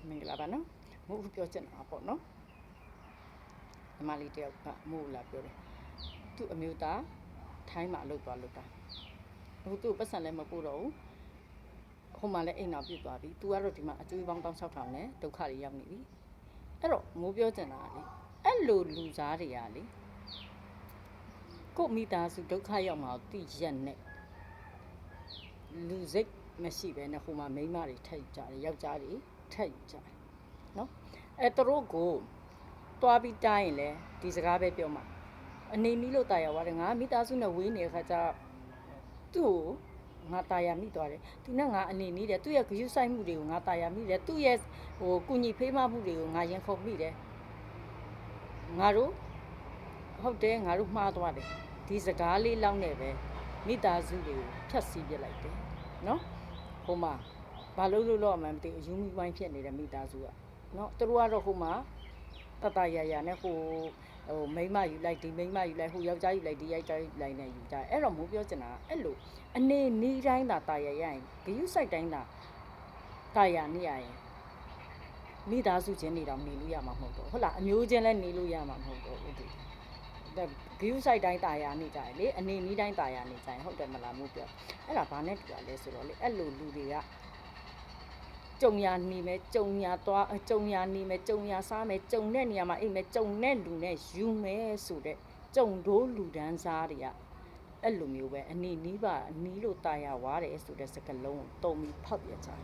မင်္ဂလာပါနော်မို့အခုပြောချင်တာပေါ့နော်အမလေးတယောက်ကမို့လာပြောတယ်သူ့အမျိုးသားထိုင်းမှာအလုပ်သွားလုပ်တာအခုသူ့ပတ်စံလည်းမပို့တော့ဘူးဟိုမှာလည်းအိမ်တော်ပြစ်သွားပြီသူကတော့ဒီမှာအကျွေးပေါင်း16000နဲ့ဒုက္ခတွေရောက်နေပြီအဲ့တော့မိုးပြောချင်တာလေအဲ့လိုလူစားတွေကလေကိုမိသားစုဒုက္ခရောက်မှာတိရက်နဲ့လူစိတ်မရှိပဲနဲ့ဟိုမှာမိန်းမတွေထိုက်ကြတယ်ယောက်ျားတွေထိုက်ကြတယ်နော်အဲ့သူတို့ကိုတွားပြီးတိုင်းရင်လေဒီစကားပဲပြောမှာအနေမီလို့တာယာသွားတယ်ငါမိသားစုနဲ့ဝေးနေတဲ့ခါကျသူ့ကိုငါတာယာမိသွားတယ်သူနဲ့ငါအနေနီးတယ်သူ့ရဲ့ဂရုစိုက်မှုတွေကိုငါတာယာမိတယ်သူ့ရဲ့ဟိုကုညီဖေးမမှုတွေကိုငါရင်ခုန်မိတယ်ငါတို့ဟုတ်တယ်ငါတို့မှားသွားတယ်ဒီစကားလေးလောက်နဲ့ပဲမိသားစုတွေကိုဖြတ်စည်းပြလိုက်တယ်နော်ဟိုမှာဘာလို့လို့မှမသိအယူမီဝိုင်းဖြစ်နေတဲ့မိသားစုကနော်သူတို့ကတော့ဟိုမှာတတရရနဲ့ဟိုမိန်းမယူလိုက်ဒီမိန်းမယူလိုက်ဟိုယောက်ျားယူလိုက်ဒီယောက်ျားယူလိုက်နဲ့ယူကြအဲ့တော့မိုးပြောချင်တာအဲ့လိုအနေနီးတိုင်းသာတာရရရင်ဂယုစိုက်တိုင်းသာတာရနေရရင်မိသားစုချင်းနေတော့နေလို့ရမှာမဟုတ်တော့ဟုတ်လားအမျိုးချင်းလည်းနေလို့ရမှာမဟုတ်တော့ဟုတ်တယ်ဂယုစိုက်တိုင်းတာယာနေကြတယ်လေအနေနီးတိုင်းတာယာနေကြရင်ဟုတ်တယ်မလားမို့ပြောအဲ့ဒါဘာနဲ့တူရလဲဆိုတော့လေအဲ့လိုလူတွေကကြုံရနေမယ်ကြုံရသွားကြုံရနေမယ်ကြုံရစားမယ်ကြုံတဲ့နေရာမှာအိမ်မယ်ကြုံတဲ့လူနဲ့ယူမယ်ဆိုတဲ့ကြုံတိုးလူဒန်းစားတွေကအဲ့လိုမျိုးပဲအနေနီးပါအနီးလို့တာယာဝါတယ်ဆိုတဲ့စကားလုံးကိုတုံပြီးဖောက်ပြကြတယ်